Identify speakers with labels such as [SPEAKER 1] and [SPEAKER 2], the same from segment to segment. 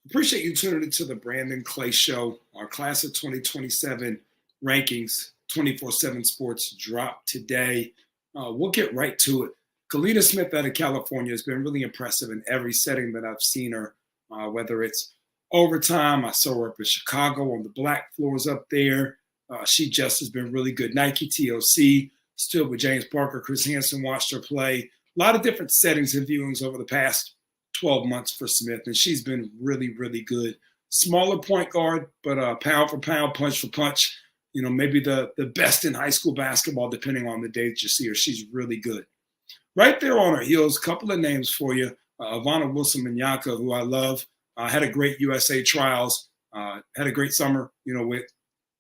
[SPEAKER 1] Appreciate you tuning into the Brandon Clay Show. Our class of 2027 rankings, 247 Sports dropped today. We'll get right to it. Kalita Smith out of California has been really impressive in every setting that I've seen her, whether it's overtime. I saw her up in Chicago on the black floors up there. She just has been really good. Nike TOC, stood with James Parker, Chris Hansen, watched her play. A lot of different settings and viewings over the past 12 months for Smith, and she's been really, really good. Smaller point guard, but pound for pound, punch for punch, maybe the best in high school basketball, depending on the day that you see her. She's really good. Right there on her heels, a couple of names for you. Ivana Wilson-Minyaka, who I love, had a great USA trials, had a great summer, with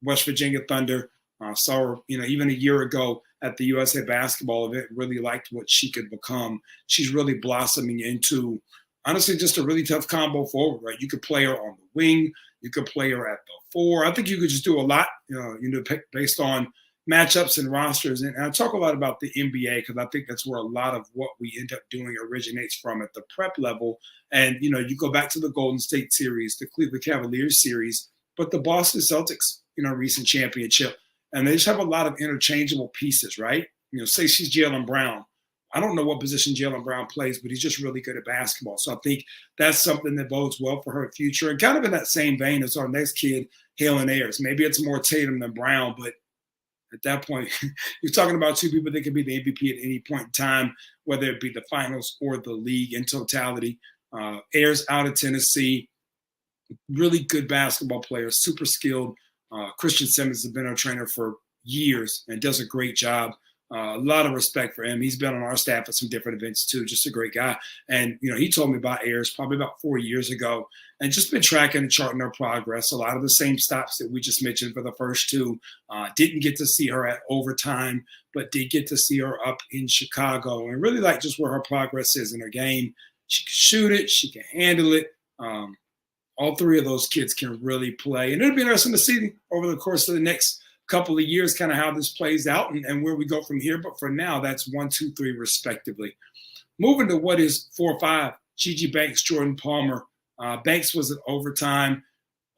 [SPEAKER 1] West Virginia Thunder. Saw her, even a year ago at the USA basketball event, really liked what she could become. She's really blossoming into, honestly, just a really tough combo forward, right? You could play her on the wing. You could play her at the four. I think you could just do a lot, based on matchups and rosters. And I talk a lot about the NBA because I think that's where a lot of what we end up doing originates from at the prep level. And, you go back to the Golden State series, the Cleveland Cavaliers series, but the Boston Celtics, recent championship. And they just have a lot of interchangeable pieces, right? Say she's Jaylen Brown. I don't know what position Jaylen Brown plays, but he's just really good at basketball. So I think that's something that bodes well for her future. And kind of in that same vein as our next kid, Halen Ayers. Maybe it's more Tatum than Brown, but at that point, you're talking about two people that could be the MVP at any point in time, whether it be the finals or the league in totality. Ayers out of Tennessee, really good basketball player, super skilled. Christian Simmons has been our trainer for years and does a great job. A lot of respect for him. He's been on our staff at some different events too. Just a great guy. And, he told me about Ayers probably about 4 years ago and just been tracking and charting her progress. A lot of the same stops that we just mentioned for the first two. Didn't get to see her at overtime, but did get to see her up in Chicago and really like just where her progress is in her game. She can shoot it. She can handle it. All three of those kids can really play. And it'll be interesting to see over the course of the next couple of years kind of how this plays out and where we go from here. But for now, that's 1, 2, 3 respectively. Moving to what is 4, 5, Gigi Banks, Jordan Palmer. Banks was at overtime.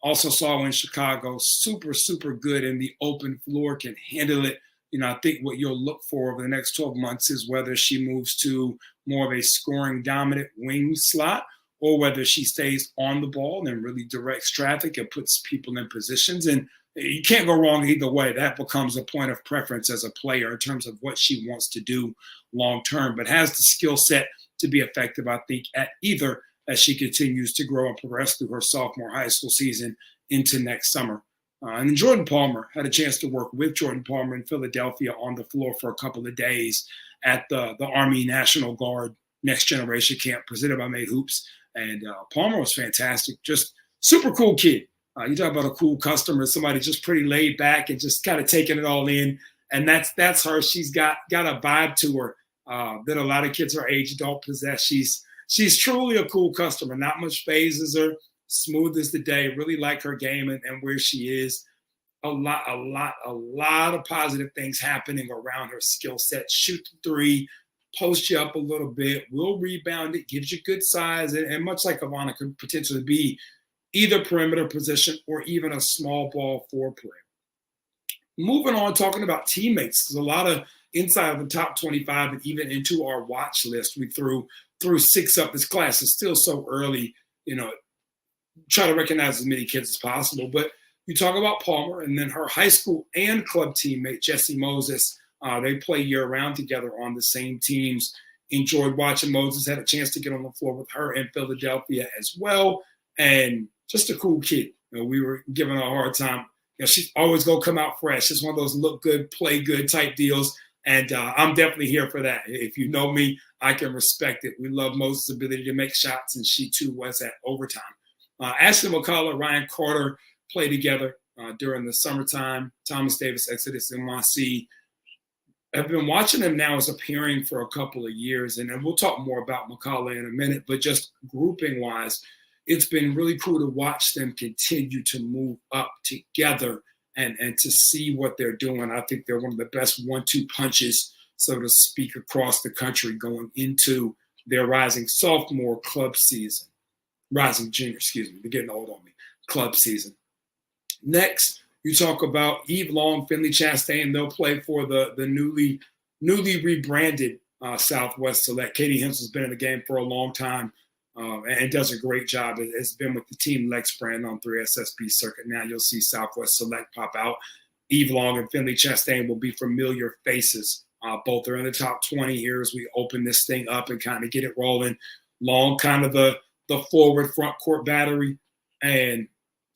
[SPEAKER 1] Also saw her in Chicago. Super, super good in the open floor, can handle it. I think what you'll look for over the next 12 months is whether she moves to more of a scoring dominant wing slot or whether she stays on the ball and really directs traffic and puts people in positions. And you can't go wrong either way. That becomes a point of preference as a player in terms of what she wants to do long term, but has the skill set to be effective, I think, at either as she continues to grow and progress through her sophomore high school season into next summer. And then Jordan Palmer, had a chance to work with Jordan Palmer in Philadelphia on the floor for a couple of days at the Army National Guard Next Generation Camp presented by May Hoops. And Palmer was fantastic, just super cool kid. You talk about a cool customer, somebody just pretty laid back and just kind of taking it all in. And that's her. She's got a vibe to her that a lot of kids her age don't possess. She's truly a cool customer. Not much phases her. Smooth as the day. Really like her game and where she is. A lot of positive things happening around her skill set. Shoot the three, post you up a little bit, will rebound it, gives you good size, and much like Ivana could potentially be either perimeter position or even a small ball four player. Moving on, talking about teammates, there's a lot of inside of the top 25 and even into our watch list. We threw 6 up. This class is still so early, try to recognize as many kids as possible. But you talk about Palmer and then her high school and club teammate, Jessie Moses. They play year-round together on the same teams. Enjoyed watching Moses. Had a chance to get on the floor with her in Philadelphia as well. And just a cool kid. We were giving her a hard time. She's always going to come out fresh. It's one of those look good, play good type deals. And I'm definitely here for that. If you know me, I can respect it. We love Moses' ability to make shots, and she too was at overtime. Ashley McCullough, Ryan Carter play together during the summertime. Thomas Davis, Exodus, NYC. I've been watching them now as appearing for a couple of years, and then we'll talk more about McCullough in a minute, but just grouping-wise, it's been really cool to watch them continue to move up together and to see what they're doing. I think they're one of the best 1-2 punches, so to speak, across the country going into their rising sophomore club season. Rising junior, excuse me. They're getting old on me. Club season. Next, you talk about Eve Long, Finley Chastain. They'll play for the newly rebranded Southwest Select. Katie Hensel's been in the game for a long time and does a great job. It's been with the Team Lex brand on 3SSB circuit. Now you'll see Southwest Select pop out. Eve Long and Finley Chastain will be familiar faces. Both are in the top 20 here as we open this thing up and kind of get it rolling. Long, kind of the forward front court battery, and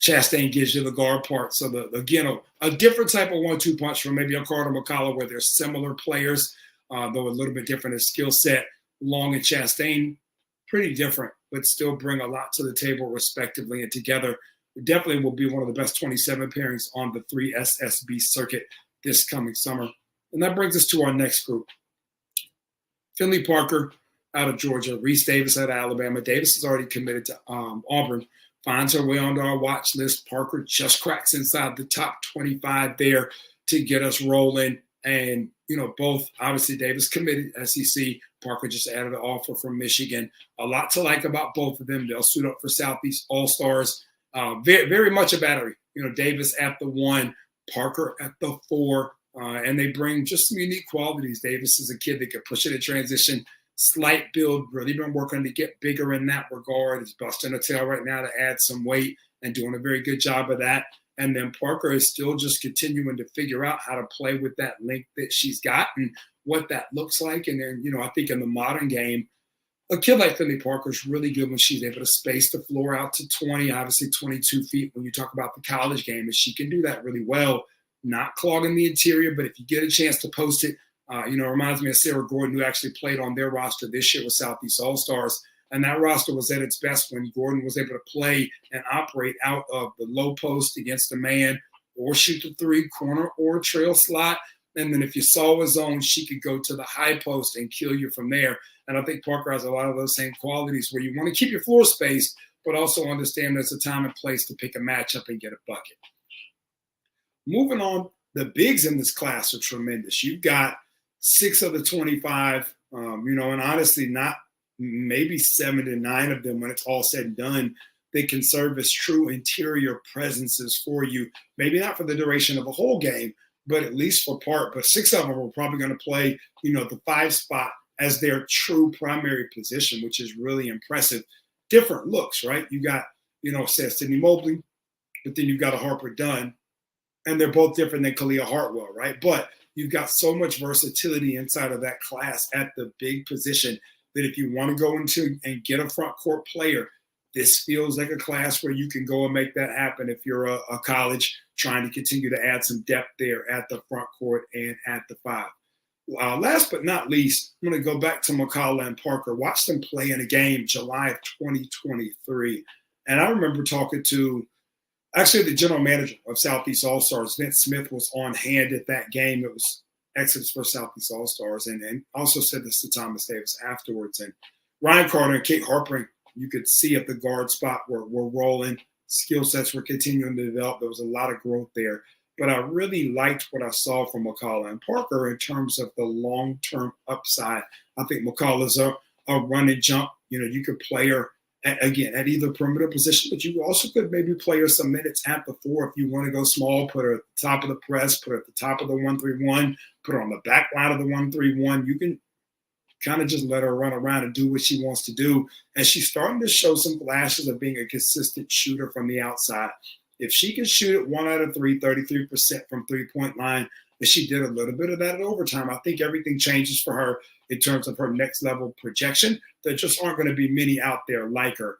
[SPEAKER 1] Chastain gives you the guard part. So again, a different type of 1-2 punch from maybe a Carter McCullough, where they're similar players, though a little bit different in skill set. Long and Chastain, pretty different, but still bring a lot to the table respectively. And together, definitely will be one of the best 27 pairings on the 3SSB circuit this coming summer. And that brings us to our next group. Finley Parker out of Georgia, Reese Davis out of Alabama. Davis is already committed to Auburn. Finds her way onto our watch list. Parker just cracks inside the top 25 there to get us rolling. And, both, obviously, Davis committed SEC. Parker just added an offer from Michigan. A lot to like about both of them. They'll suit up for Southeast All-Stars. Very, very much a battery. Davis at the 1, Parker at the 4. And they bring just some unique qualities. Davis is a kid that could push it in transition. Slight build, really been working to get bigger in that regard. He's busting a tail right now to add some weight and doing a very good job of that. And then Parker is still just continuing to figure out how to play with that length that she's got and what that looks like. And then, I think in the modern game, a kid like Finley Parker is really good when she's able to space the floor out to 20, obviously 22 feet when you talk about the college game. And she can do that really well, not clogging the interior, but if you get a chance to post it, it reminds me of Sarah Gordon, who actually played on their roster this year with Southeast All-Stars. And that roster was at its best when Gordon was able to play and operate out of the low post against a man or shoot the 3 corner or trail slot. And then if you saw a zone, she could go to the high post and kill you from there. And I think Parker has a lot of those same qualities where you want to keep your floor space, but also understand there's a time and place to pick a matchup and get a bucket. Moving on, the bigs in this class are tremendous. You've got 6 of the 25, and honestly, not maybe 7 to 9 of them when it's all said and done, they can serve as true interior presences for you. Maybe not for the duration of a whole game, but at least for part. But 6 of them are probably going to play, the 5 spot as their true primary position, which is really impressive. Different looks, right? You got, say Sydney Mobley, but then you've got a Harper Dunn, and they're both different than Kalia Hartwell, right? But you've got so much versatility inside of that class at the big position that if you want to go into and get a front court player, this feels like a class where you can go and make that happen if you're a college trying to continue to add some depth there at the front court and at the 5. Last but not least, I'm going to go back to McCullough and Parker. Watch them play in a game July of 2023. And I remember talking to actually the general manager of Southeast All-Stars. Vince Smith was on hand at that game. It was Exodus for Southeast All-Stars, and also said this to Thomas Davis afterwards. And Ryan Carter and Kate Harpering, you could see at the guard spot were rolling. Skill sets were continuing to develop. There was a lot of growth there. But I really liked what I saw from McCullough and Parker in terms of the long-term upside. I think McCullough's a run and jump. You could play her at either perimeter position, but you also could maybe play her some minutes at the 4 if you want to go small, put her at the top of the press, put her at the top of the 1-3-1, put her on the back line of the 1-3-1. You can kind of just let her run around and do what she wants to do. And she's starting to show some flashes of being a consistent shooter from the outside. If she can shoot it 1 out of 3, 33% from three-point line, and she did a little bit of that at overtime, I think everything changes for her in terms of her next level projection. There just aren't going to be many out there like her.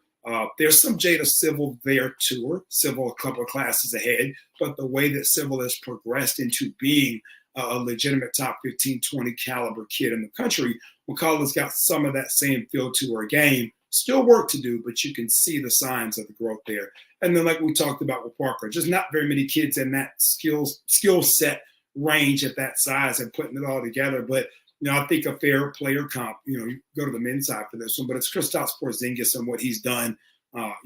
[SPEAKER 1] There's some Jada Civil there to her. Civil a couple of classes ahead, but the way that Civil has progressed into being a legitimate top 15, 20 caliber kid in the country, McCullough's got some of that same feel to her game. Still work to do, but you can see the signs of the growth there. And then like we talked about with Parker, just not very many kids in that skill set range at that size and putting it all together. But, I think a fair player comp, you go to the men's side for this one, but it's Kristaps Porzingis and what he's done,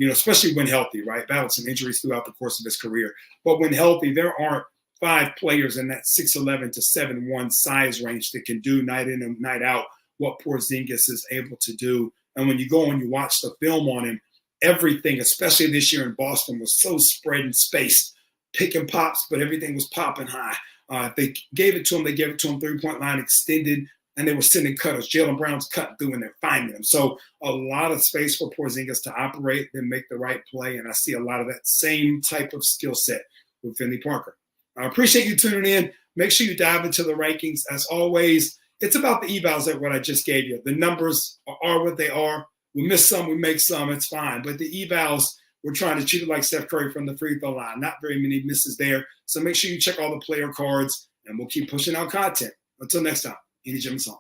[SPEAKER 1] especially when healthy, right? Battled some injuries throughout the course of his career. But when healthy, there aren't 5 players in that 6'11" to 7'1" size range that can do night in and night out what Porzingis is able to do. And when you go and you watch the film on him, everything, especially this year in Boston, was so spread and spaced, picking pops, but everything was popping high. If they gave it to him, they gave it to him three-point line extended, and they were sending cutters. Jaylen Brown's cutting through, and they're finding them. So a lot of space for Porzingis to operate and make the right play, and I see a lot of that same type of skill set with Finley Parker. I appreciate you tuning in. Make sure you dive into the rankings. As always, it's about the evals at what I just gave you. The numbers are what they are. We miss some, we make some, it's fine. But the evals, we're trying to treat it like Steph Curry from the free throw line. Not very many misses there. So make sure you check all the player cards, and we'll keep pushing out content. Until next time, Any Jim Song.